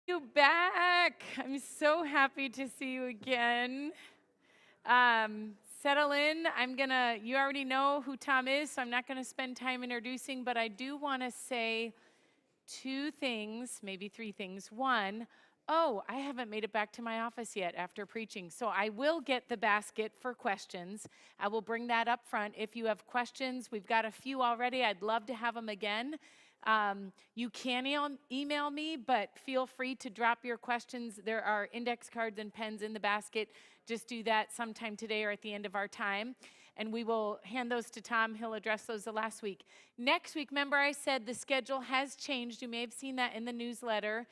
You back. I'm so happy to see you again. Settle in. You already know who Tom is, so I'm not going to spend time introducing, but I do want to say two things, maybe three things. One, oh, I haven't made it back to my office yet after preaching, so I will get the basket for questions. I will bring that up front. If you have questions, we've got a few already. I'd love to have them again. You can email me, but feel free to drop your questions. There are index cards and pens in the basket. Just do that sometime today or at the end of our time. And we will hand those to Tom. He'll address those the last week. Next week, remember I said the schedule has changed. You may have seen that in the newsletter.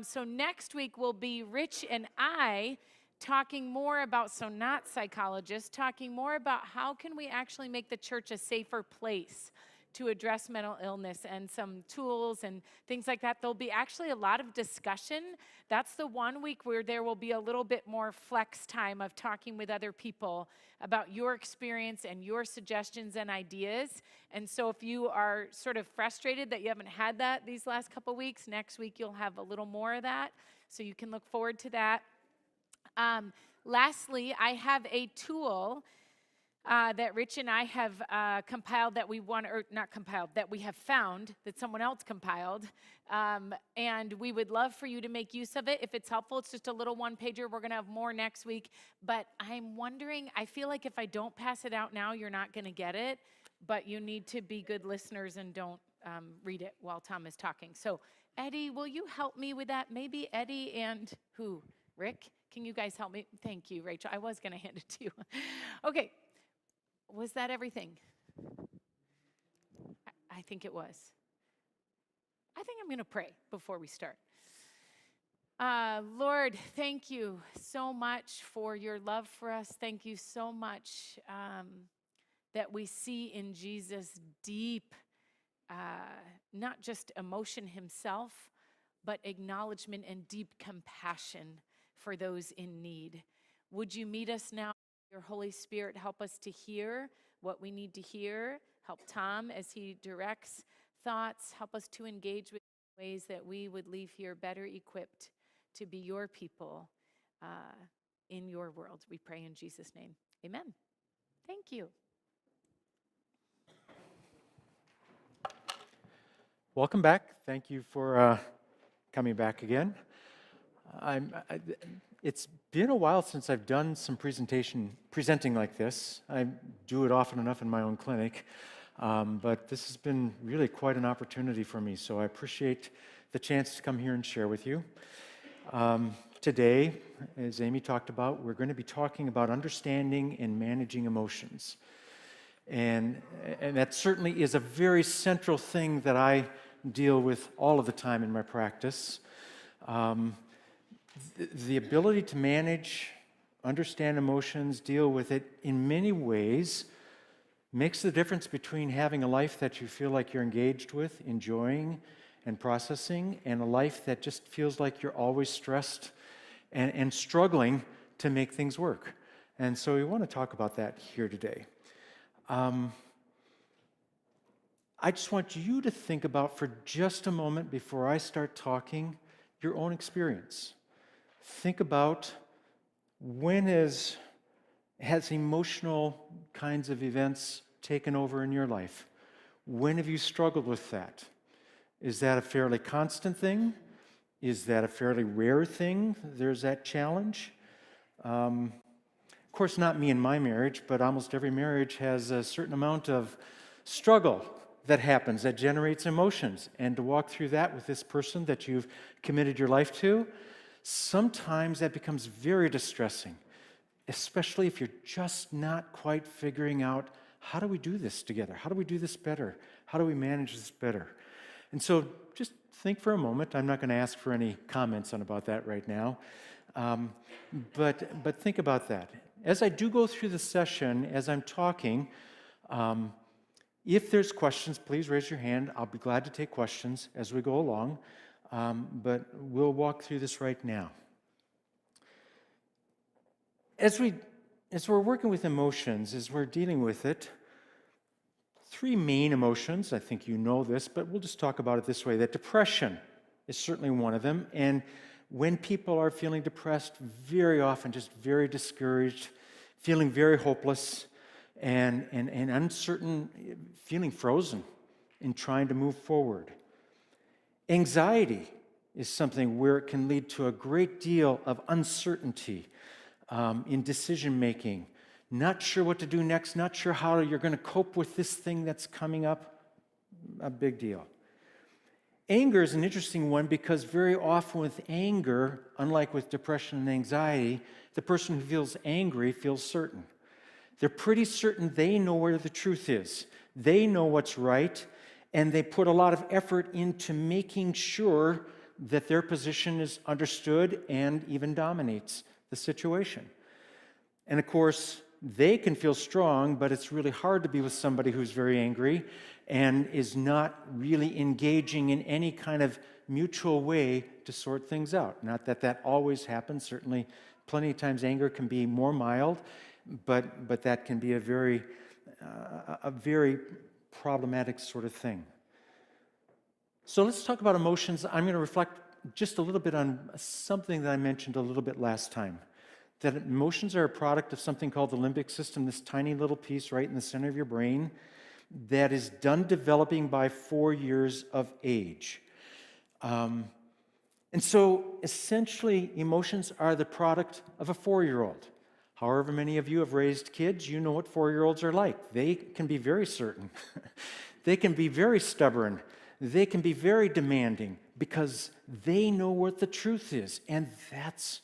So next week will be Rich and I talking more about, so not psychologists, talking more about how can we actually make the church a safer place to address mental illness and some tools and things like that. There'll be actually a lot of discussion. That's the one week where there will be a little bit more flex time of talking with other people about your experience and your suggestions and ideas. And so if you are sort of frustrated that you haven't had that these last couple weeks, next week you'll have a little more of that. So you can look forward to that. Lastly, I have a tool that Rich and I have compiled that we want, or not compiled, that we have found that someone else compiled. And we would love for you to make use of it. If it's helpful, it's just a little one-pager. We're going to have more next week. But I'm wondering, I feel like if I don't pass it out now, you're not going to get it. But you need to be good listeners and don't read it while Tom is talking. So, Eddie, will you help me with that? Maybe Eddie and who? Rick? Can you guys help me? Thank you, Rachel. I was going to hand it to you. Okay. Was that everything? I think it was. I think I'm going to pray before we start. Lord, thank you so much for your love for us. Thank you so much that we see in Jesus deep, not just emotion himself, but acknowledgement and deep compassion for those in need. Would you meet us now? Your Holy Spirit, help us to hear what we need to hear. Help Tom as he directs thoughts. Help us to engage with ways that we would leave here better equipped to be your people in your world. We pray in Jesus' name. Amen. Thank you. Welcome back. Thank you for coming back again. It's been a while since I've done some presenting like this. I do it often enough in my own clinic, but this has been really quite an opportunity for me, so I appreciate the chance to come here and share with you. Today, as Amy talked about, we're going to be talking about understanding and managing emotions. And that certainly is a very central thing that I deal with all of the time in my practice. The ability to manage, understand emotions, deal with it in many ways makes the difference between having a life that you feel like you're engaged with, enjoying, and processing, and a life that just feels like you're always stressed and struggling to make things work. And so we want to talk about that here today. I just want you to think about for just a moment before I start talking your own experience. Think about when has emotional kinds of events taken over in your life? When have you struggled with that? Is that a fairly constant thing? Is that a fairly rare thing? There's that challenge. Of course, not me and my marriage, but almost every marriage has a certain amount of struggle that happens, that generates emotions. And to walk through that with this person that you've committed your life to, sometimes that becomes very distressing, especially if you're just not quite figuring out, how do we do this together? How do we do this better? How do we manage this better? And so just think for a moment. I'm not going to ask for any comments about that right now. But think about that. As I do go through the session, as I'm talking, if there's questions, please raise your hand. I'll be glad to take questions as we go along. But we'll walk through this right now. As we're working with emotions, as we're dealing with it, three main emotions, I think you know this, but we'll just talk about it this way, that depression is certainly one of them. And when people are feeling depressed, very often just very discouraged, feeling very hopeless, and uncertain, feeling frozen in trying to move forward. Anxiety is something where it can lead to a great deal of uncertainty in decision making. Not sure what to do next, not sure how you're going to cope with this thing that's coming up. A big deal. Anger is an interesting one because very often with anger, unlike with depression and anxiety, the person who feels angry feels certain. They're pretty certain they know where the truth is. They know what's right, and they put a lot of effort into making sure that their position is understood and even dominates the situation. And of course, they can feel strong, but it's really hard to be with somebody who's very angry and is not really engaging in any kind of mutual way to sort things out. Not that that always happens. Certainly, plenty of times anger can be more mild, but that can be a very problematic sort of thing. So let's talk about emotions. I'm going to reflect just a little bit on something that I mentioned a little bit last time. That emotions are a product of something called the limbic system, this tiny little piece right in the center of your brain that is done developing by 4 years of age. And so essentially, emotions are the product of a 4-year-old. However many of you have raised kids, you know what 4-year-olds are like. They can be very certain. They can be very stubborn. They can be very demanding because they know what the truth is. And that's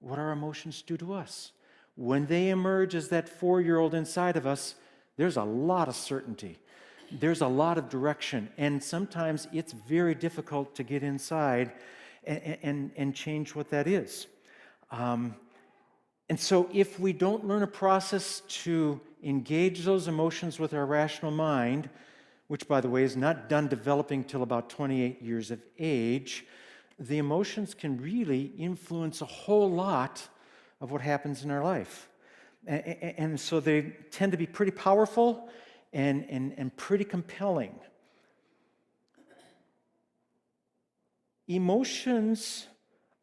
what our emotions do to us. When they emerge as that 4-year-old inside of us, there's a lot of certainty. There's a lot of direction. And sometimes it's very difficult to get inside and change what that is. And so if we don't learn a process to engage those emotions with our rational mind, which, by the way, is not done developing till about 28 years of age, the emotions can really influence a whole lot of what happens in our life. And so they tend to be pretty powerful and pretty compelling. Emotions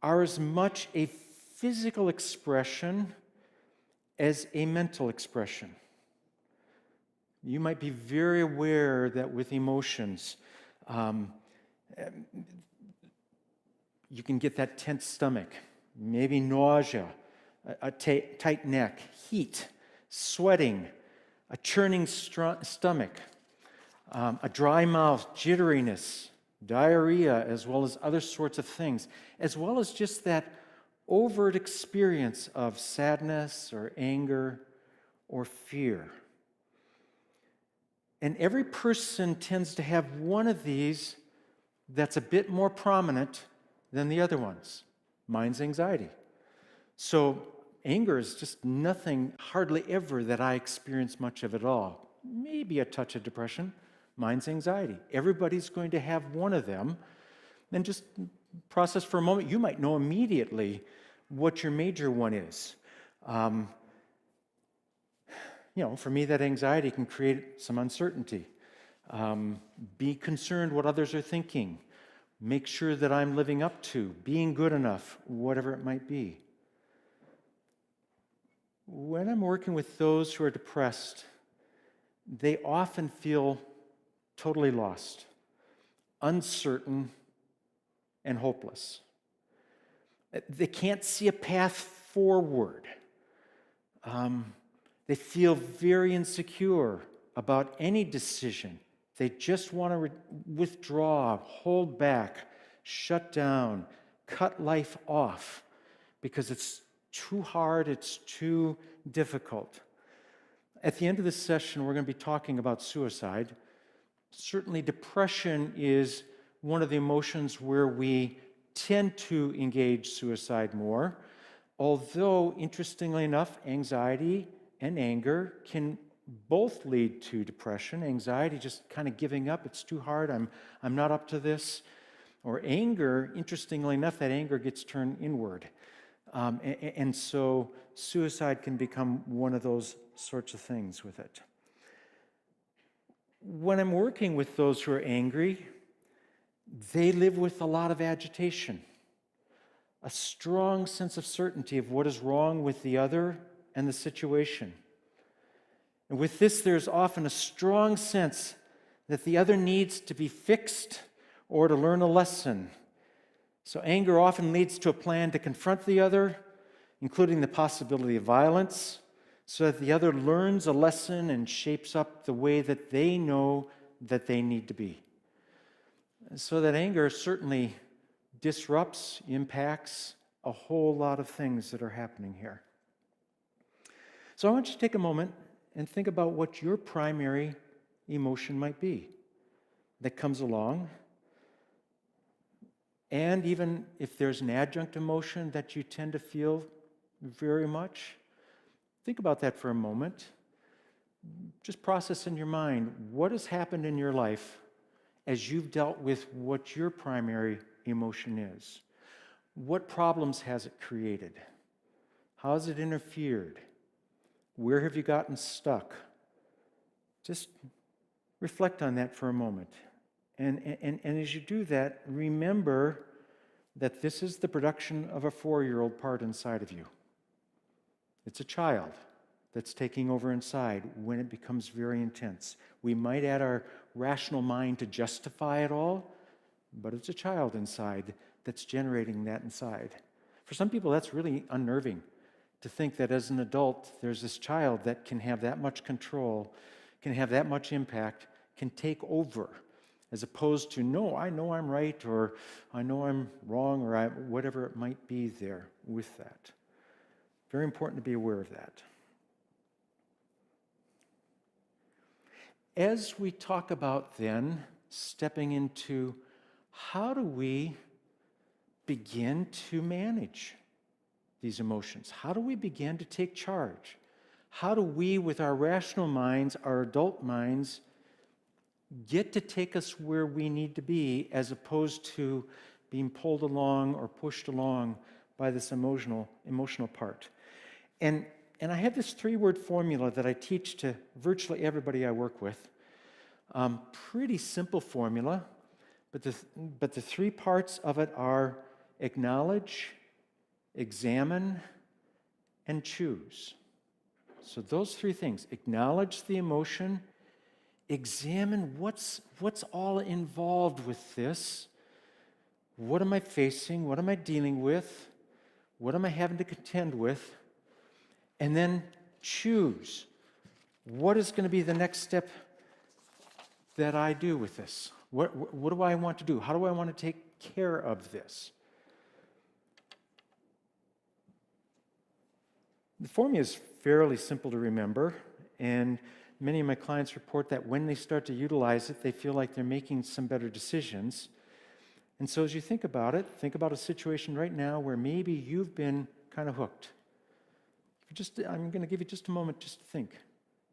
are as much a physical expression as a mental expression. You might be very aware that with emotions, you can get that tense stomach, maybe nausea, a tight neck, heat, sweating, a churning stomach, a dry mouth, jitteriness, diarrhea, as well as other sorts of things, as well as just that overt experience of sadness or anger or fear. And every person tends to have one of these that's a bit more prominent than the other ones. Mine's anxiety. So anger is just nothing, hardly ever, that I experience much of at all. Maybe a touch of depression. Mine's anxiety. Everybody's going to have one of them. Then just process for a moment. You might know immediately what your major one is. For me, that anxiety can create some uncertainty. Be concerned what others are thinking. Make sure that I'm living up to, being good enough, whatever it might be. When I'm working with those who are depressed, they often feel totally lost, uncertain, and hopeless. They can't see a path forward. They feel very insecure about any decision. They just want to withdraw, hold back, shut down, cut life off because it's too hard, it's too difficult. At the end of this session, we're going to be talking about suicide. Certainly, depression is one of the emotions where we tend to engage suicide more, although, interestingly enough, anxiety and anger can both lead to depression. Anxiety, just kind of giving up, it's too hard, I'm not up to this. Or anger, interestingly enough, that anger gets turned inward. And so suicide can become one of those sorts of things with it. When I'm working with those who are angry, they live with a lot of agitation, a strong sense of certainty of what is wrong with the other and the situation. And with this, there's often a strong sense that the other needs to be fixed or to learn a lesson. So anger often leads to a plan to confront the other, including the possibility of violence, so that the other learns a lesson and shapes up the way that they know that they need to be. So that anger certainly disrupts, impacts a whole lot of things that are happening here. So I want you to take a moment and think about what your primary emotion might be that comes along. And even if there's an adjunct emotion that you tend to feel very much, think about that for a moment. Just process in your mind what has happened in your life as you've dealt with what your primary emotion is. What problems has it created? How has it interfered? Where have you gotten stuck? Just reflect on that for a moment. And as you do that, remember that this is the production of a 4-year-old part inside of you. It's a child that's taking over inside when it becomes very intense. We might add our rational mind to justify it all, but it's a child inside that's generating that inside. For some people, that's really unnerving to think that as an adult, there's this child that can have that much control, can have that much impact, can take over, as opposed to, no, I know I'm right, or I know I'm wrong, or whatever it might be there with that. Very important to be aware of that. As we talk about then stepping into how do we begin to manage these emotions? How do we begin to take charge? How do we, with our rational minds, our adult minds, get to take us where we need to be as opposed to being pulled along or pushed along by this emotional part? And I have this 3-word formula that I teach to virtually everybody I work with. Pretty simple formula, but the 3 parts of it are acknowledge, examine, and choose. So those 3 things: acknowledge the emotion, examine what's all involved with this. What am I facing? What am I dealing with? What am I having to contend with? And then choose. What is going to be the next step that I do with this? What do I want to do? How do I want to take care of this? The formula is fairly simple to remember, and many of my clients report that when they start to utilize it, they feel like they're making some better decisions. And so as you think about it, think about a situation right now where maybe you've been kind of hooked. I'm going to give you just a moment just to think.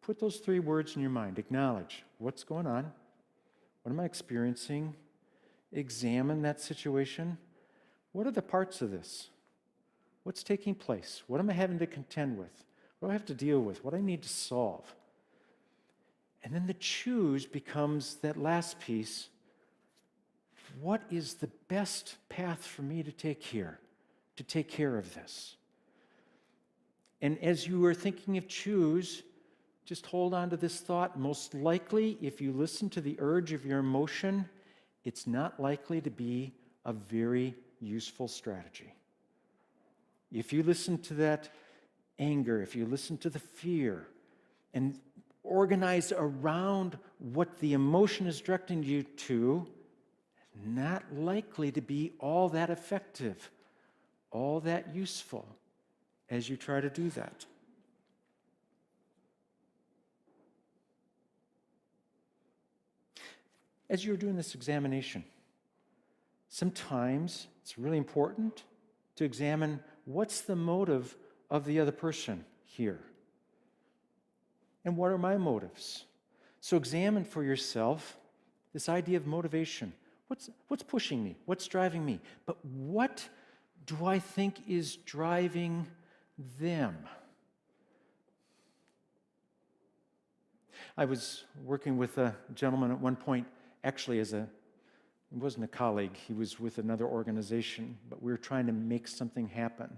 Put those 3 words in your mind. Acknowledge what's going on. What am I experiencing? Examine that situation. What are the parts of this? What's taking place? What am I having to contend with? What do I have to deal with? What do I need to solve? And then the choose becomes that last piece. What is the best path for me to take here, to take care of this? And as you are thinking of choose, just hold on to this thought. Most likely, if you listen to the urge of your emotion, it's not likely to be a very useful strategy. If you listen to that anger, if you listen to the fear, and organize around what the emotion is directing you to, not likely to be all that effective, all that useful as you try to do that. As you're doing this examination, sometimes it's really important to examine what's the motive of the other person here. And what are my motives? So examine for yourself this idea of motivation. What's pushing me? What's driving me? But what do I think is driving them? I was working with a gentleman at one point, actually as a He wasn't a colleague, he was with another organization, but we were trying to make something happen.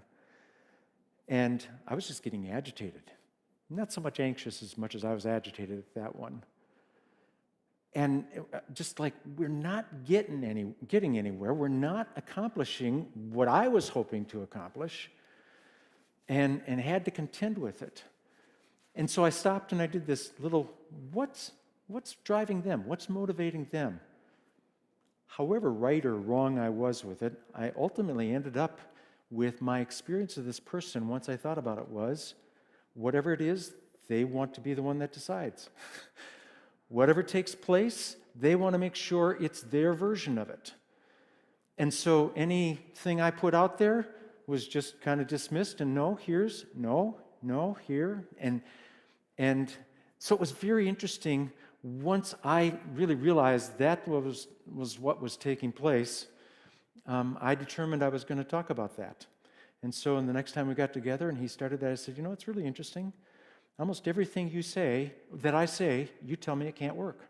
And I was just getting agitated. Not so much anxious as much as I was agitated at that one. And just like we're not getting anywhere, we're not accomplishing what I was hoping to accomplish, and had to contend with it. And so I stopped and I did this little, what's driving them? What's motivating them? However right or wrong I was with it, I ultimately ended up with my experience of this person once I thought about it was, whatever it is, they want to be the one that decides. Whatever takes place, they want to make sure it's their version of it. And so anything I put out there was just kind of dismissed, and no, here's, no, here. And so it was very interesting. Once I really realized that was what was taking place, I determined I was going to talk about that. And so the next time we got together and he started that, I said, it's really interesting. Almost everything that I say, you tell me it can't work.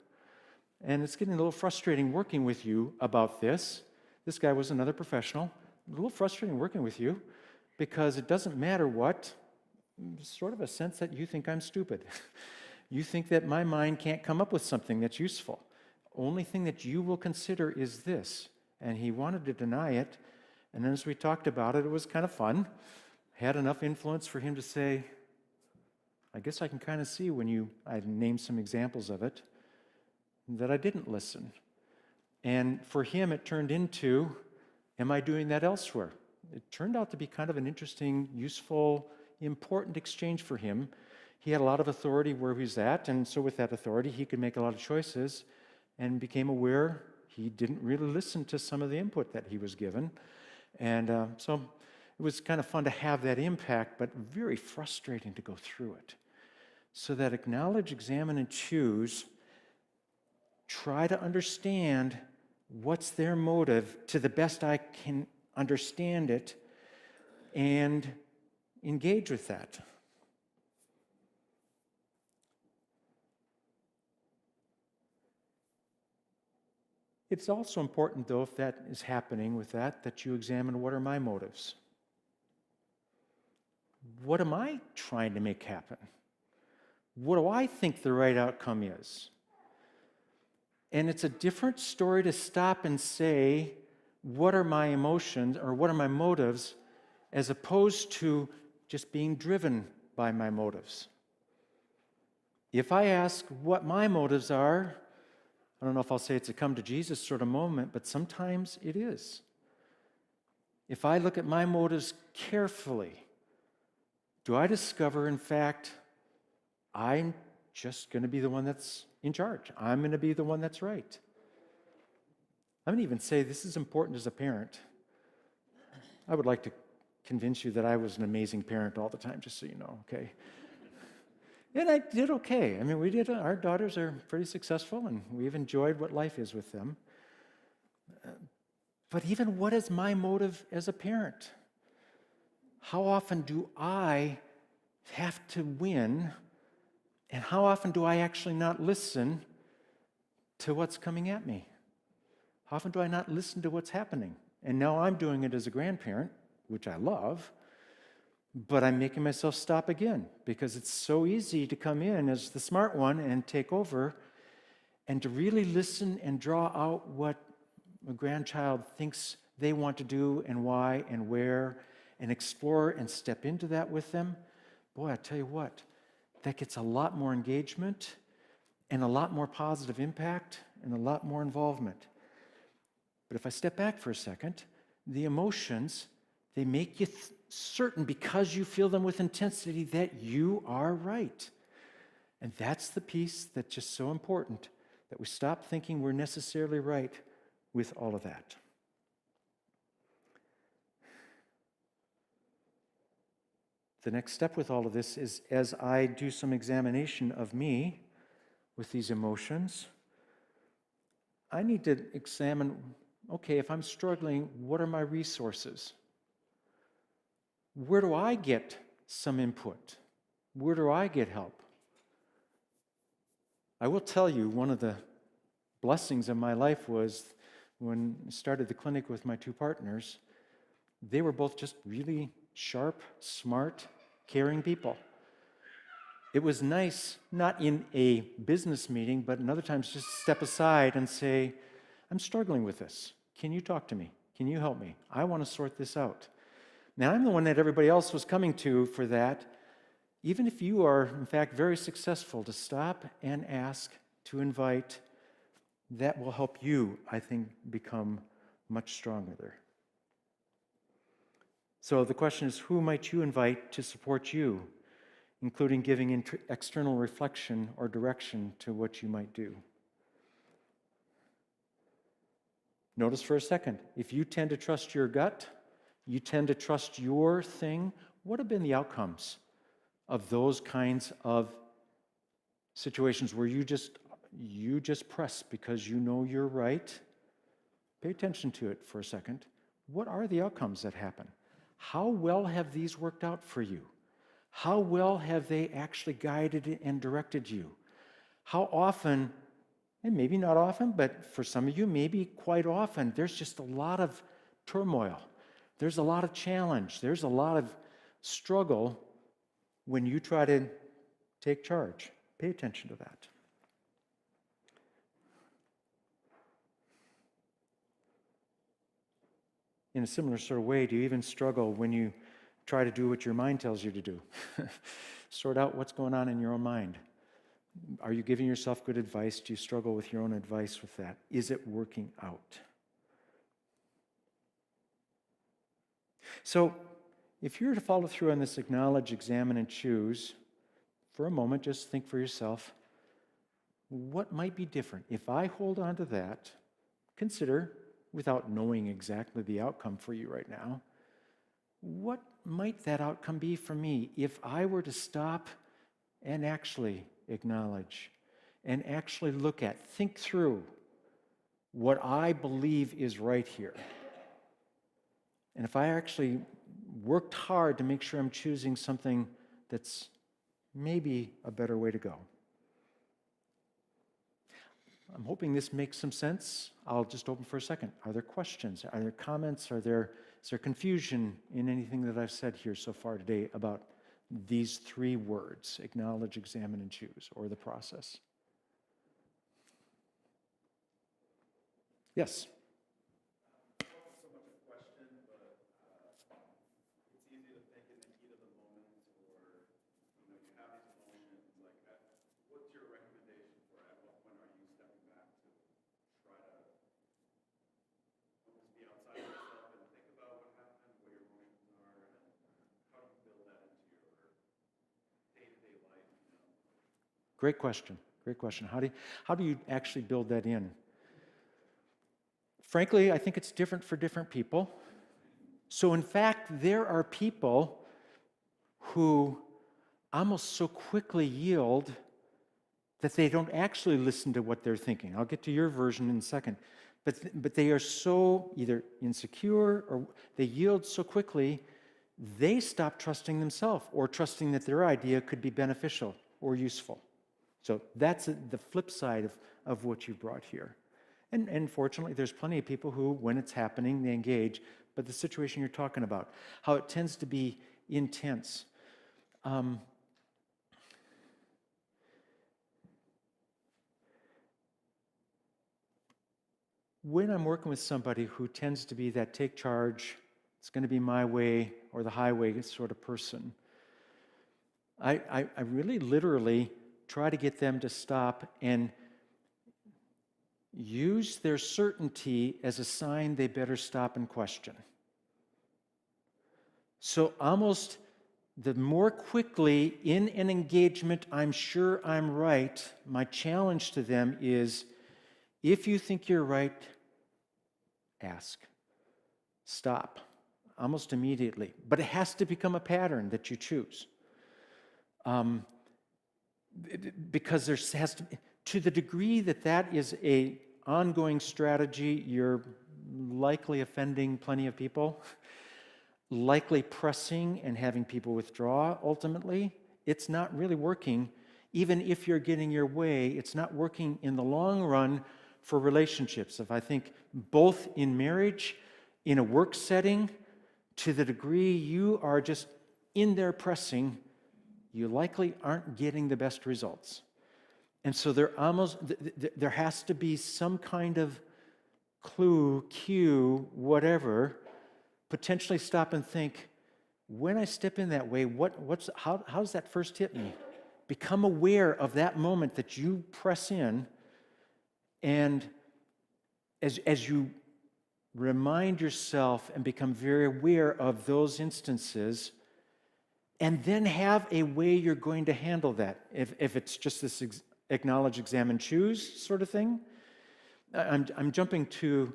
And it's getting a little frustrating working with you about this. This guy was another professional. A little frustrating working with you because it doesn't matter what, sort of a sense that you think I'm stupid. You think that my mind can't come up with something that's useful. Only thing that you will consider is this. And he wanted to deny it. And then as we talked about it, it was kind of fun. Had enough influence for him to say, I guess I can kind of see when I named some examples of it, that I didn't listen. And for him, it turned into, am I doing that elsewhere? It turned out to be kind of an interesting, useful, important exchange for him. He had a lot of authority where he was at, and so with that authority, he could make a lot of choices and became aware he didn't really listen to some of the input that he was given. And so it was kind of fun to have that impact, but very frustrating to go through it. So that acknowledge, examine, and choose, try to understand what's their motive to the best I can understand it, and engage with that. It's also important, though, if that is happening with that you examine, what are my motives? What am I trying to make happen? What do I think the right outcome is? And it's a different story to stop and say, what are my emotions or what are my motives, as opposed to just being driven by my motives. If I ask what my motives are, I don't know if I'll say it's a come to Jesus sort of moment, but sometimes it is. If I look at my motives carefully, do I discover, in fact, I'm just going to be the one that's in charge. I'm going to be the one that's right. I'm going to even say this is important as a parent. I would like to convince you that I was an amazing parent all the time, just so you know, okay? And I did okay. I mean, our daughters are pretty successful, and we've enjoyed what life is with them. But even what is my motive as a parent? How often do I have to win, and how often do I actually not listen to what's coming at me? How often do I not listen to what's happening? And now I'm doing it as a grandparent, which I love, but I'm making myself stop again because it's so easy to come in as the smart one and take over, and to really listen and draw out what a grandchild thinks they want to do and why and where, and explore and step into that with them. Boy, I tell you what, that gets a lot more engagement and a lot more positive impact and a lot more involvement. But if I step back for a second, the emotions, they make you certain, because you feel them with intensity, that you are right. And that's the piece that's just so important, that we stop thinking we're necessarily right with all of that. The next step with all of this is, as I do some examination of me with these emotions, I need to examine, okay, if I'm struggling, what are my resources? Where do I get some input? Where do I get help? I will tell you, one of the blessings of my life was when I started the clinic with my two partners, they were both just really sharp, smart, caring people. It was nice, not in a business meeting, but in other times just step aside and say, I'm struggling with this. Can you talk to me? Can you help me? I want to sort this out. Now, I'm the one that everybody else was coming to for that. Even if you are, in fact, very successful, to stop and ask, to invite, that will help you, I think, become much stronger there. So the question is, who might you invite to support you, including giving external reflection or direction to what you might do? Notice for a second, if you tend to trust your gut, you tend to trust your thing, what have been the outcomes of those kinds of situations where you just press because you know you're right? Pay attention to it for a second. What are the outcomes that happen? How well have these worked out for you? How well have they actually guided and directed you? How often, and maybe not often, but for some of you, maybe quite often, there's just a lot of turmoil. There's a lot of challenge. There's a lot of struggle when you try to take charge. Pay attention to that. In a similar sort of way, do you even struggle when you try to do what your mind tells you to do? Sort out what's going on in your own mind. Are you giving yourself good advice? Do you struggle with your own advice with that? Is it working out? So, if you're to follow through on this acknowledge, examine, and choose, for a moment, just think for yourself, what might be different? If I hold on to that, consider, without knowing exactly the outcome for you right now, what might that outcome be for me if I were to stop and actually acknowledge and actually look at, think through what I believe is right here? And if I actually worked hard to make sure I'm choosing something that's maybe a better way to go. I'm hoping this makes some sense. I'll just open for a second. Are there questions? Are there comments? Is there confusion in anything that I've said here so far today about these three words, acknowledge, examine, and choose, or the process? Yes? Great question. Great question. How do you actually build that in? Frankly, I think it's different for different people. So in fact, there are people who almost so quickly yield that they don't actually listen to what they're thinking. I'll get to your version in a second. But they are so either insecure or they yield so quickly, they stop trusting themselves or trusting that their idea could be beneficial or useful. So that's the flip side of what you brought here. And fortunately, there's plenty of people who, when it's happening, they engage. But the situation you're talking about, how it tends to be intense. When I'm working with somebody who tends to be that take charge, it's going to be my way or the highway sort of person, I really literally try to get them to stop and use their certainty as a sign they better stop and question. So almost the more quickly in an engagement I'm sure I'm right, my challenge to them is, if you think you're right, ask. Stop. Almost immediately. But it has to become a pattern that you choose. Because there has to the degree that that is a ongoing strategy, you're likely offending plenty of people, likely pressing and having people withdraw ultimately. It's not really working. Even if you're getting your way, it's not working in the long run for relationships. If I think both in marriage, in a work setting, to the degree you are just in there pressing, you likely aren't getting the best results. And so there has to be some kind of clue, cue, whatever, potentially stop and think, when I step in that way, how does that first hit me? Become aware of that moment that you press in, and as you remind yourself and become very aware of those instances, and then have a way you're going to handle that. If it's just this acknowledge, examine, choose sort of thing. I'm jumping to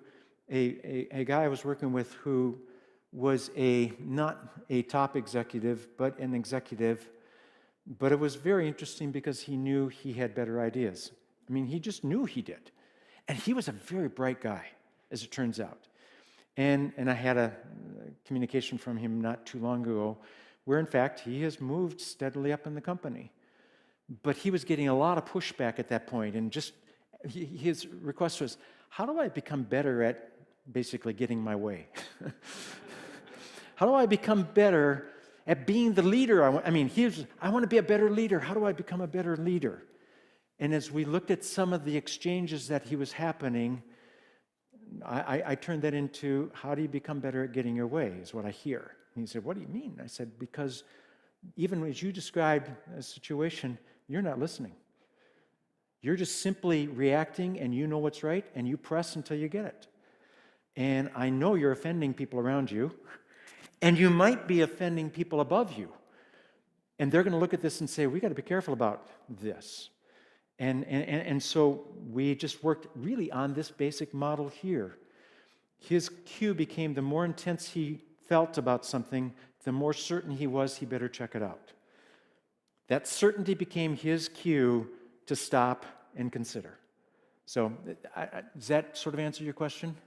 a guy I was working with who was not a top executive, but an executive. But it was very interesting because he knew he had better ideas. I mean, he just knew he did. And he was a very bright guy, as it turns out. And I had a communication from him not too long ago where, in fact, he has moved steadily up in the company. But he was getting a lot of pushback at that point, and just his request was, how do I become better at basically getting my way? How do I become better at being the leader? I want to be a better leader. How do I become a better leader? And as we looked at some of the exchanges that he was happening, I turned that into, how do you become better at getting your way, is what I hear. And he said, what do you mean? I said, because even as you described a situation, you're not listening. You're just simply reacting, and you know what's right, and you press until you get it. And I know you're offending people around you, and you might be offending people above you. And they're going to look at this and say, we got to be careful about this. And so we just worked really on this basic model here. His cue became, the more intense he felt about something, the more certain he was he better check it out. That certainty became his cue to stop and consider. So does that sort of answer your question?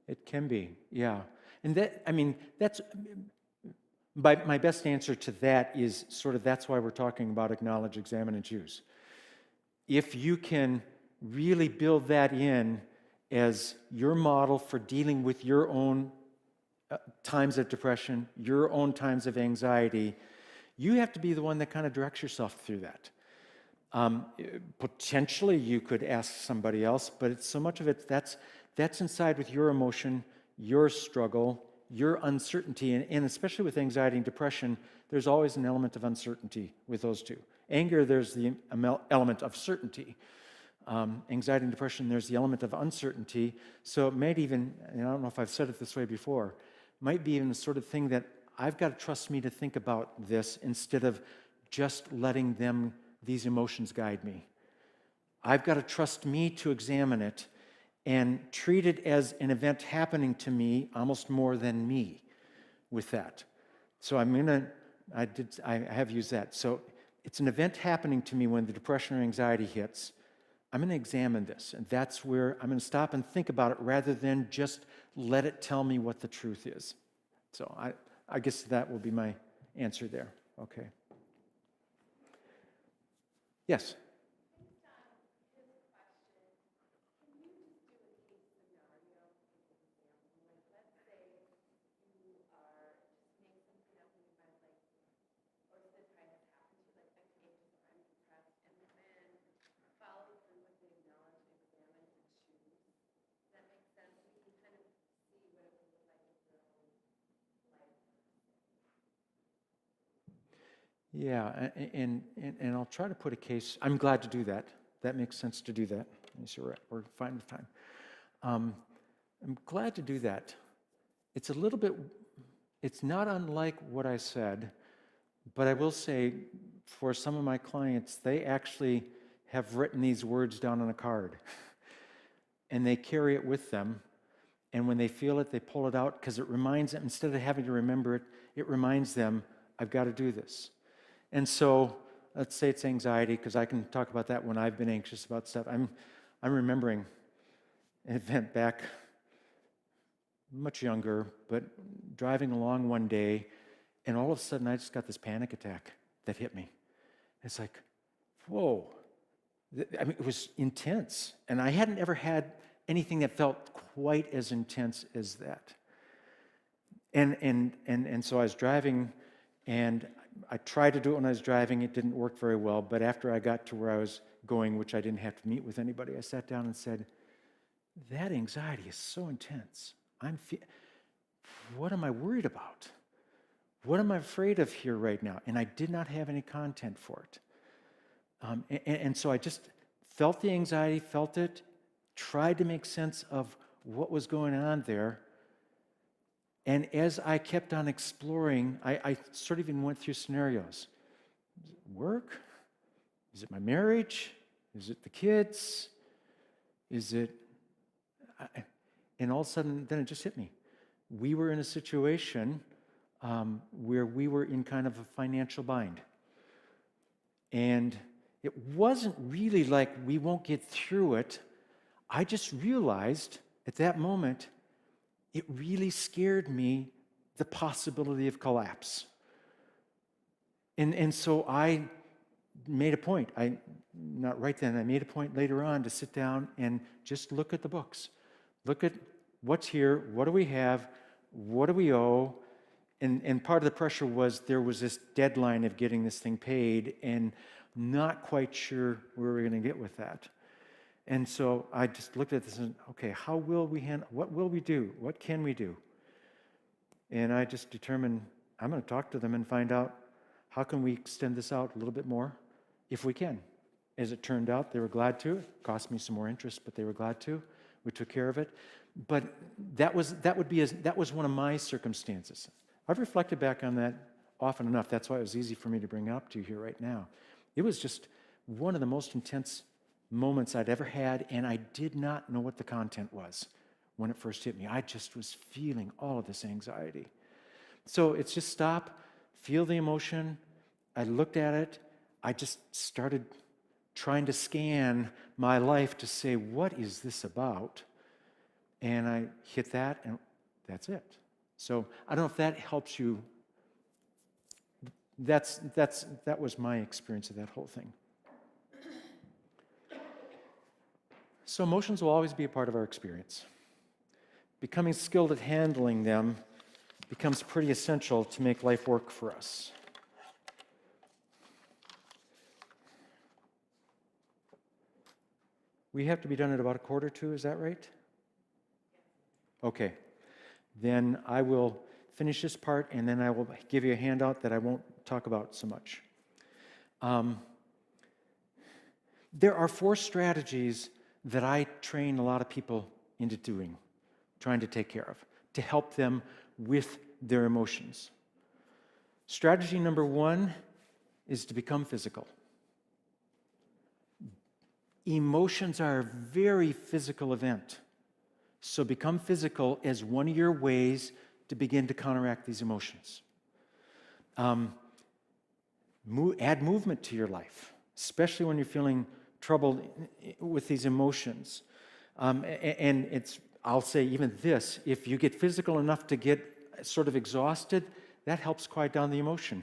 It can be, yeah. And that's my best answer to that is sort of, that's why we're talking about acknowledge, examine, and choose. If you can really build that in as your model for dealing with your own times of depression, your own times of anxiety, you have to be the one that kind of directs yourself through that. Potentially you could ask somebody else, but it's so much of it that's inside with your emotion, your struggle, your uncertainty, and especially with anxiety and depression, there's always an element of uncertainty with those two. Anger, there's the element of certainty. Anxiety and depression, there's the element of uncertainty. So it might even, and I don't know if I've said it this way before, might be even the sort of thing that I've got to trust me to think about this instead of just letting these emotions guide me. I've got to trust me to examine it and treat it as an event happening to me almost more than me with that. So I have used that. So it's an event happening to me when the depression or anxiety hits. I'm going to examine this, and that's where I'm going to stop and think about it rather than just let it tell me what the truth is. So I guess that will be my answer there. Okay. Yes? Yeah, and I'll try to put a case. I'm glad to do that. That makes sense to do that. We're fine with time. I'm glad to do that. It's not unlike what I said, but I will say for some of my clients, they actually have written these words down on a card. and they carry it with them. And when they feel it, they pull it out because it reminds them, instead of having to remember it, it reminds them, I've got to do this. And so let's say it's anxiety, because I can talk about that when I've been anxious about stuff. I'm remembering an event back much younger, but driving along one day, and all of a sudden I just got this panic attack that hit me. It's like, whoa. I mean, it was intense. And I hadn't ever had anything that felt quite as intense as that. And so I was driving, and I tried to do it when I was driving. It didn't work very well. But after I got to where I was going, which I didn't have to meet with anybody, I sat down and said, that anxiety is so intense. What am I worried about? What am I afraid of here right now? And I did not have any content for it. And so I just felt the anxiety, felt it, tried to make sense of what was going on there. And as I kept on exploring, I sort of even went through scenarios. Is it work? Is it my marriage? Is it the kids? Is it... And all of a sudden, then it just hit me. We were in a situation where we were in kind of a financial bind. And it wasn't really like we won't get through it. I just realized at that moment, it really scared me, the possibility of collapse. And so I made a point. Not right then, I made a point later on to sit down and just look at the books. Look at what's here, what do we have, what do we owe? And part of the pressure was there was this deadline of getting this thing paid, and not quite sure where we're going to get with that. And so I just looked at this and, okay, how will we handle, what will we do? What can we do? And I just determined I'm going to talk to them and find out how can we extend this out a little bit more if we can. As it turned out, they were glad to. It cost me some more interest, but they were glad to. We took care of it. But that was one of my circumstances. I've reflected back on that often enough. That's why it was easy for me to bring up to you here right now. It was just one of the most intense moments I'd ever had, and I did not know what the content was when it first hit me. I just was feeling all of this anxiety. So it's just stop, feel the emotion. I looked at it. I just started trying to scan my life to say, what is this about? And I hit that, and that's it. So I don't know if that helps you. That was my experience of that whole thing. So emotions will always be a part of our experience. Becoming skilled at handling them becomes pretty essential to make life work for us. We have to be done at about 1:45, is that right? Okay. Then I will finish this part, and then I will give you a handout that I won't talk about so much. There are 4 strategies that I train a lot of people into doing, trying to take care of, to help them with their emotions. Strategy number 1 is to become physical. Emotions are a very physical event. So become physical as one of your ways to begin to counteract these emotions. Add movement to your life, especially when you're feeling troubled with these emotions. And I'll say even this, if you get physical enough to get sort of exhausted, that helps quiet down the emotion.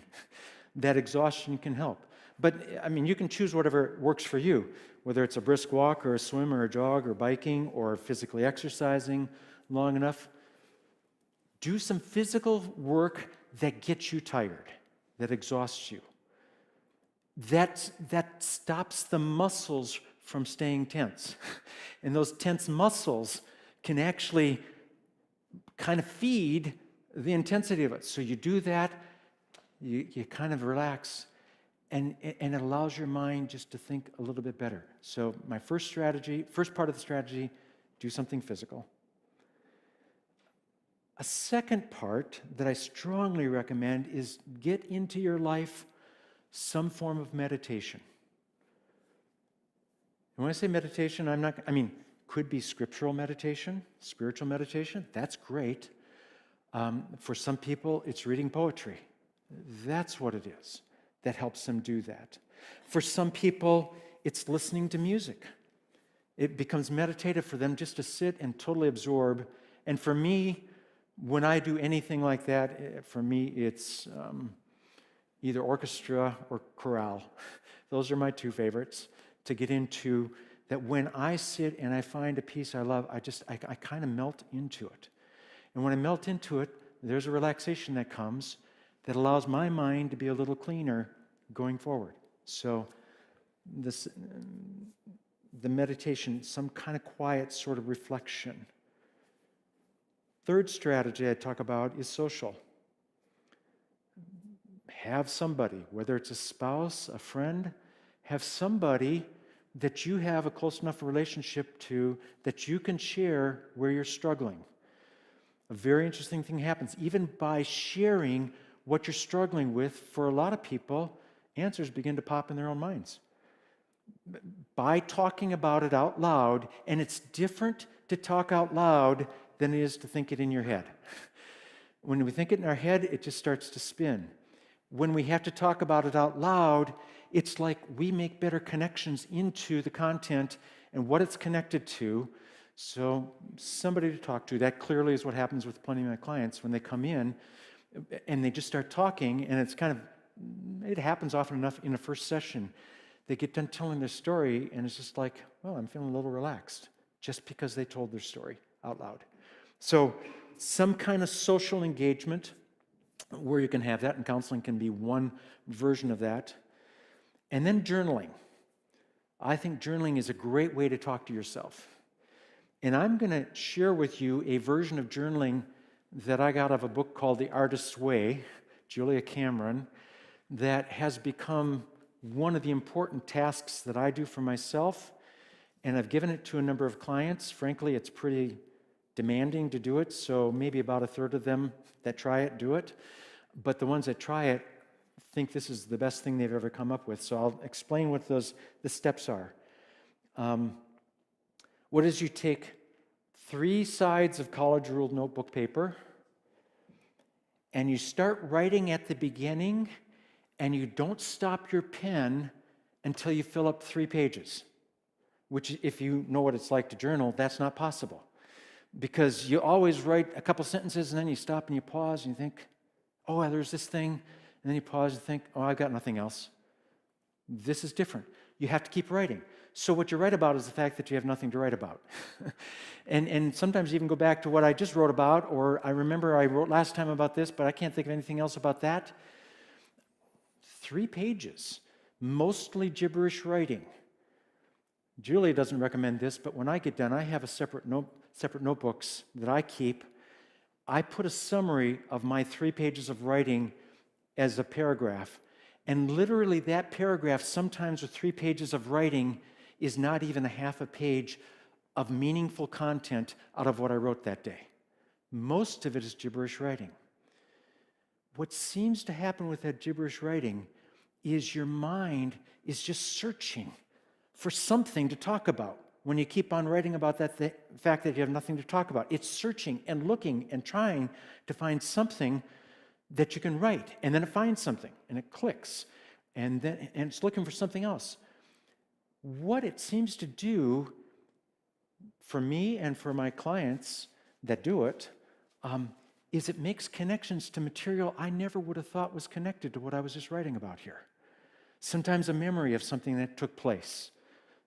That exhaustion can help. But, I mean, you can choose whatever works for you, whether it's a brisk walk or a swim or a jog or biking or physically exercising long enough. Do some physical work that gets you tired, that exhausts you. That stops the muscles from staying tense. And those tense muscles can actually kind of feed the intensity of it. So you do that, you kind of relax, and it allows your mind just to think a little bit better. So my first part of the strategy, do something physical. A second part that I strongly recommend is get into your life some form of meditation. And when I say meditation, could be scriptural meditation, spiritual meditation. That's great. For some people, it's reading poetry. That's what it is that helps them do that. For some people, it's listening to music. It becomes meditative for them just to sit and totally absorb. And for me, when I do anything like that, for me, it's either orchestra or chorale. Those are my two favorites to get into, that when I sit and I find a piece I love, I kind of melt into it. And when I melt into it, there's a relaxation that comes that allows my mind to be a little cleaner going forward. So the meditation, some kind of quiet sort of reflection. Third strategy I talk about is social. Have somebody, whether it's a spouse, a friend, have somebody that you have a close enough relationship to that you can share where you're struggling. A very interesting thing happens. Even by sharing what you're struggling with, for a lot of people, answers begin to pop in their own minds. By talking about it out loud, and it's different to talk out loud than it is to think it in your head. When we think it in our head, it just starts to spin. When we have to talk about it out loud, it's like we make better connections into the content and what it's connected to. So somebody to talk to. That clearly is what happens with plenty of my clients when they come in and they just start talking, and it happens often enough in the first session. They get done telling their story, and it's just like, well, I'm feeling a little relaxed just because they told their story out loud. So some kind of social engagement where you can have that, and counseling can be one version of that. And then journaling. I think journaling is a great way to talk to yourself. And I'm going to share with you a version of journaling that I got out of a book called The Artist's Way, Julia Cameron, that has become one of the important tasks that I do for myself, and I've given it to a number of clients. Frankly, it's pretty demanding to do it, so maybe about a third of them that try it do it. But the ones that try it think this is the best thing they've ever come up with. So I'll explain what the steps are. What is you take 3 sides of college-ruled notebook paper, and you start writing at the beginning, and you don't stop your pen until you fill up 3 pages, which, if you know what it's like to journal, that's not possible. Because you always write a couple sentences, and then you stop and you pause, and you think, oh, there's this thing, and then you pause and think, oh, I've got nothing else. This is different. You have to keep writing. So what you write about is the fact that you have nothing to write about. and sometimes you even go back to what I just wrote about, or I remember I wrote last time about this, but I can't think of anything else about that. 3 pages, mostly gibberish writing. Julie doesn't recommend this, but when I get done, I have a separate notebooks that I keep. I put a summary of my 3 pages of writing as a paragraph. And literally that paragraph, sometimes with 3 pages of writing, is not even a half a page of meaningful content out of what I wrote that day. Most of it is gibberish writing. What seems to happen with that gibberish writing is your mind is just searching for something to talk about. When you keep on writing about that fact that you have nothing to talk about, it's searching and looking and trying to find something that you can write, and then it finds something, and it clicks, and it's looking for something else. What it seems to do for me and for my clients that do it is it makes connections to material I never would have thought was connected to what I was just writing about here. Sometimes a memory of something that took place.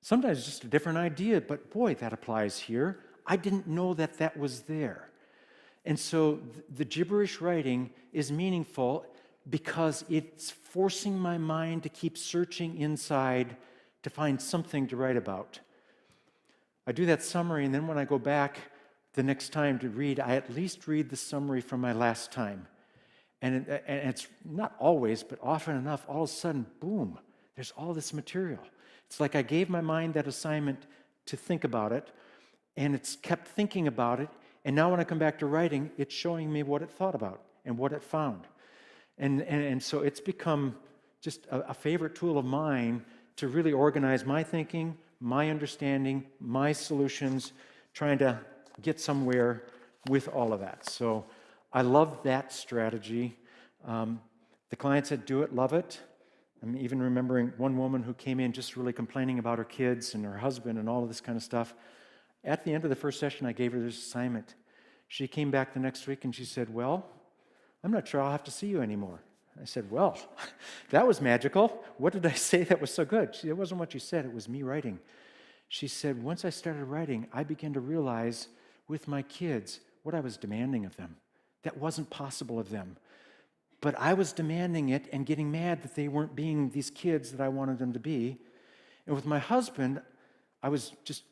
Sometimes just a different idea, but boy, that applies here. I didn't know that was there. And so the gibberish writing is meaningful because it's forcing my mind to keep searching inside to find something to write about. I do that summary, and then when I go back the next time to read, I at least read the summary from my last time. And it's not always, but often enough, all of a sudden, boom, there's all this material. It's like I gave my mind that assignment to think about it, and it's kept thinking about it, and now when I come back to writing, it's showing me what it thought about and what it found. And so it's become just a favorite tool of mine to really organize my thinking, my understanding, my solutions, trying to get somewhere with all of that. So I love that strategy. The clients that do it love it. I'm even remembering one woman who came in just really complaining about her kids and her husband and all of this kind of stuff. At the end of the first session, I gave her this assignment. She came back the next week and she said, well, I'm not sure I'll have to see you anymore. I said, well, that was magical. What did I say that was so good? It wasn't what you said, it was me writing. She said, once I started writing, I began to realize with my kids what I was demanding of them. That wasn't possible of them. But I was demanding it and getting mad that they weren't being these kids that I wanted them to be. And with my husband, I was just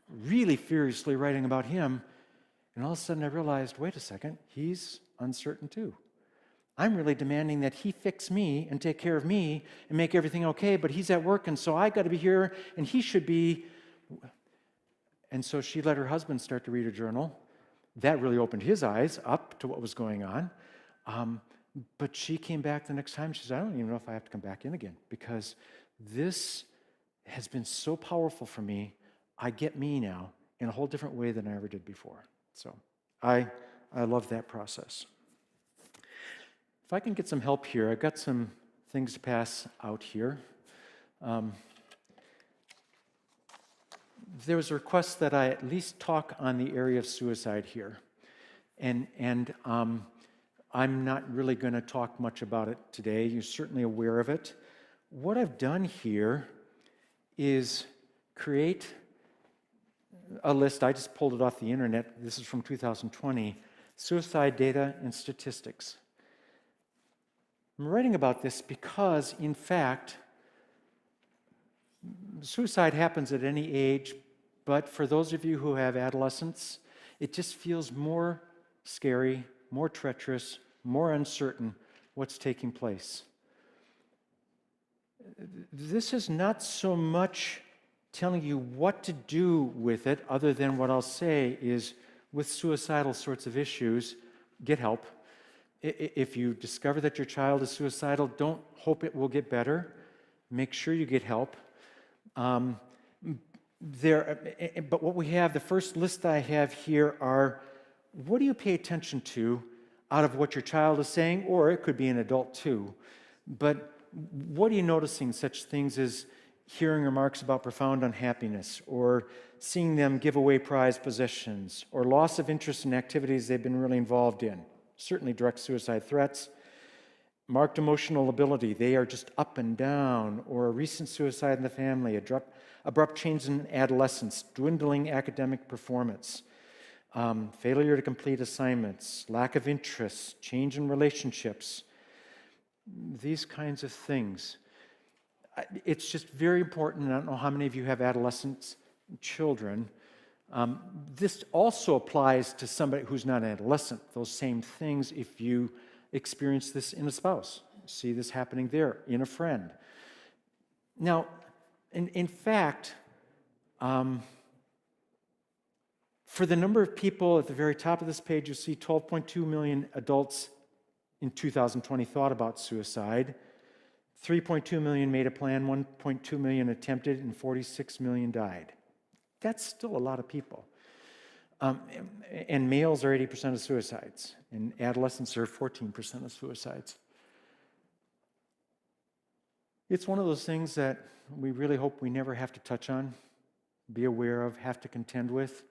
really furiously writing about him. And all of a sudden I realized, wait a second, he's uncertain too. I'm really demanding that he fix me and take care of me and make everything okay, but he's at work, and so I got to be here, and he should be. And so she let her husband start to read her journal. That really opened his eyes up to what was going on. But she came back the next time. She said, I don't even know if I have to come back in again, because this has been so powerful for me. I get me now in a whole different way than I ever did before. So I love that process. If I can get some help here, I've got some things to pass out here. There was a request that I at least talk on the area of suicide here. And I'm not really going to talk much about it today. You're certainly aware of it. What I've done here is create a list. I just pulled it off the internet. This is from 2020, Suicide Data and Statistics. I'm writing about this because, in fact, suicide happens at any age, but for those of you who have adolescents, it just feels more scary, more treacherous, more uncertain what's taking place. This is not so much telling you what to do with it, other than what I'll say is, with suicidal sorts of issues, get help. If you discover that your child is suicidal, don't hope it will get better. Make sure you get help. But what we have, the first list I have here are, what do you pay attention to out of what your child is saying, or it could be an adult too. But what are you noticing? Such things as hearing remarks about profound unhappiness, or seeing them give away prized possessions, or loss of interest in activities they've been really involved in. Certainly direct suicide threats. Marked emotional lability, they are just up and down, or a recent suicide in the family, abrupt change in adolescence, dwindling academic performance, failure to complete assignments, lack of interest, change in relationships, these kinds of things. It's just very important. I don't know how many of you have adolescents, children. This also applies to somebody who's not an adolescent. Those same things, if you experience this in a spouse, see this happening there, in a friend. Now, in fact, for the number of people at the very top of this page, you see 12.2 million adults in 2020 thought about suicide. 3.2 million made a plan, 1.2 million attempted, and 46 million died. That's still a lot of people. And males are 80% of suicides, and adolescents are 14% of suicides. It's one of those things that we really hope we never have to touch on, be aware of, have to contend with.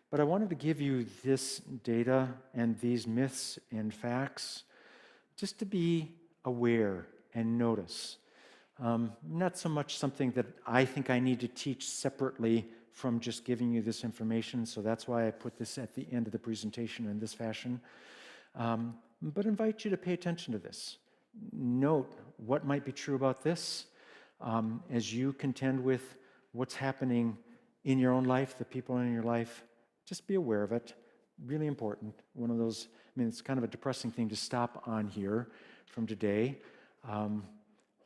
But I wanted to give you this data and these myths and facts just to be aware and notice. Not so much something that I think I need to teach separately from just giving you this information, so that's why I put this at the end of the presentation in this fashion. But invite you to pay attention to this. Note what might be true about this as you contend with what's happening in your own life, the people in your life. Just be aware of it. Really important. One of those, it's kind of a depressing thing to stop on here from today.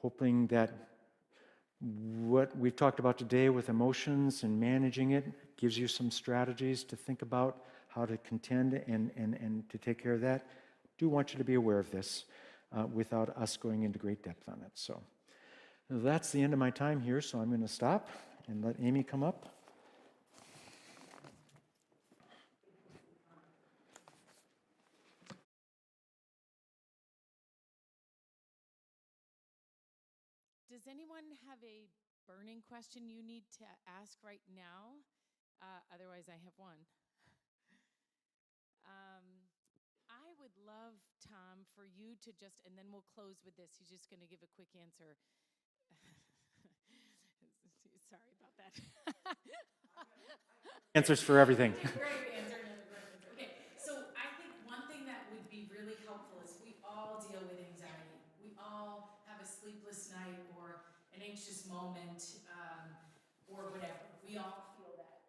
Hoping that what we've talked about today with emotions and managing it gives you some strategies to think about how to contend and to take care of that. Do want you to be aware of this without us going into great depth on it. So that's the end of my time here, so I'm going to stop and let Amy come up. Does anyone have a burning question you need to ask right now? Otherwise, I have one. I would love, Tom, for you to just, and then we'll close with this. He's just going to give a quick answer. Sorry about that. Answers for everything. Great answer, another great answer. Okay, so I think one thing that would be really helpful is we all deal with anxiety. We all have a sleepless night or an anxious moment or whatever. We all feel that.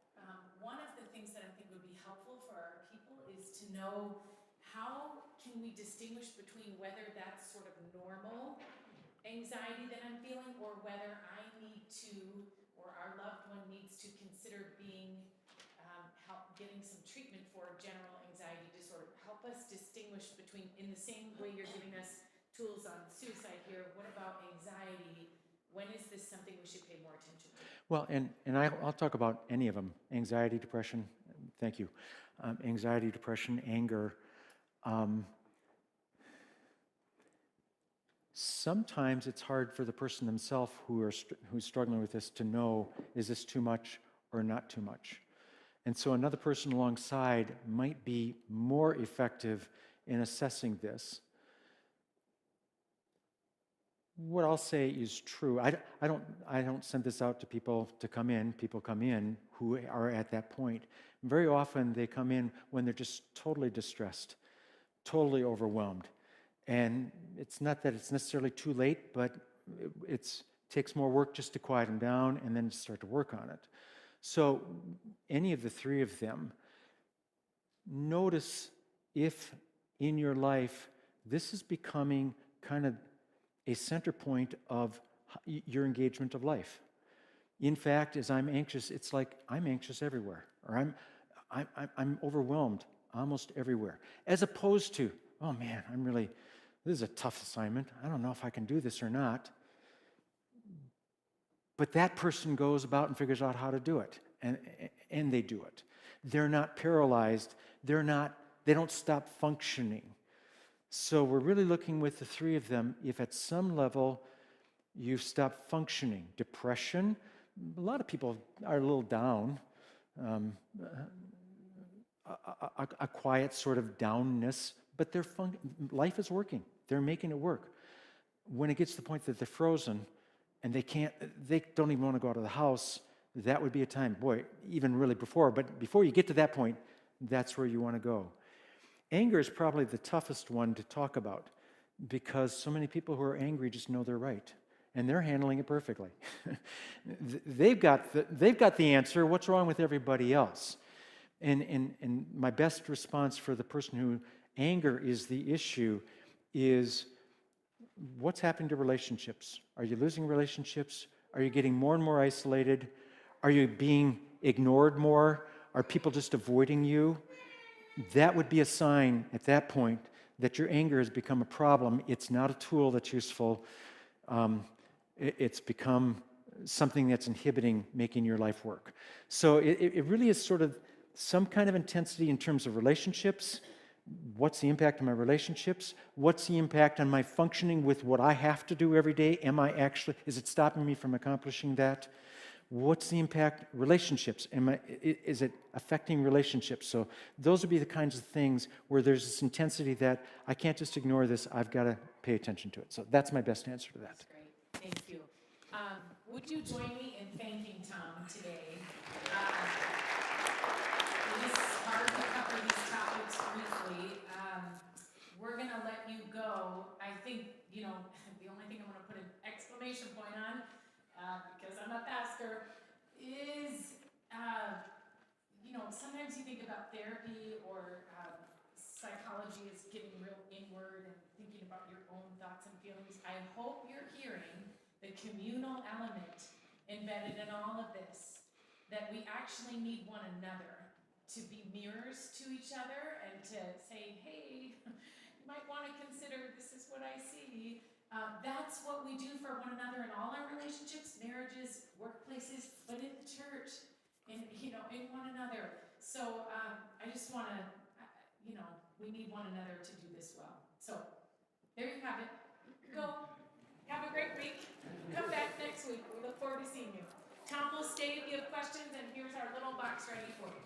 One of the things that I think would be helpful for our people is to know how can we distinguish between whether that's sort of normal anxiety that I'm feeling or whether I need to or our loved one needs to consider being getting some treatment for general anxiety disorder. Help us distinguish between, in the same way you're giving us tools on suicide here, what about anxiety? When is this something we should pay more attention to? Well, and I'll talk about any of them. Anxiety, depression, thank you. Anxiety, depression, anger. Sometimes it's hard for the person themselves who's struggling with this to know, is this too much or not too much? And so another person alongside might be more effective in assessing this. What I'll say is true. I don't send this out to people to come in. People come in who are at that point. Very often they come in when they're just totally distressed, totally overwhelmed. And it's not that it's necessarily too late, but it takes more work just to quiet them down and then start to work on it. So any of the three of them, notice if in your life this is becoming kind of a center point of your engagement of life. In fact, as I'm anxious, it's like I'm anxious everywhere, or I'm overwhelmed almost everywhere. As opposed to, oh man, this is a tough assignment. I don't know if I can do this or not. But that person goes about and figures out how to do it, and they do it. They're not paralyzed. They don't stop functioning. So we're really looking with the three of them, if at some level you've stopped functioning. Depression, a lot of people are a little down, a quiet sort of downness, but life is working. They're making it work. When it gets to the point that they're frozen and they don't even want to go out of the house, that would be a time, boy, even really but before you get to that point, that's where you want to go. Anger is probably the toughest one to talk about because so many people who are angry just know they're right, and they're handling it perfectly. They've got the answer. What's wrong with everybody else? And my best response for the person who anger is the issue is what's happening to relationships? Are you losing relationships? Are you getting more and more isolated? Are you being ignored more? Are people just avoiding you? That would be a sign at that point that your anger has become a problem. It's not a tool that's useful. It's become something that's inhibiting making your life work. So it really is sort of some kind of intensity in terms of relationships. What's the impact on my relationships? What's the impact on my functioning with what I have to do every day? Is it stopping me from accomplishing that? What's the impact? Relationships. Is it affecting relationships? So those would be the kinds of things where there's this intensity that I can't just ignore this, I've got to pay attention to it. So that's my best answer to that. That's great. Thank you. Would you join me in thanking Tom today? It is hard to cover these topics briefly. We're going to let you go. I think, the only thing I'm going to put an exclamation point on, because I'm a pastor, is, sometimes you think about therapy or psychology as getting real inward and thinking about your own thoughts and feelings. I hope you're hearing the communal element embedded in all of this, that we actually need one another to be mirrors to each other and to say, hey, you might want to consider this is what I see. That's what we do for one another in all our relationships, marriages, workplaces, but in the church, in one another. So I just want to, we need one another to do this well. So there you have it. Go. Have a great week. Come back next week. We look forward to seeing you. Tom will stay if you have questions, and here's our little box ready for you.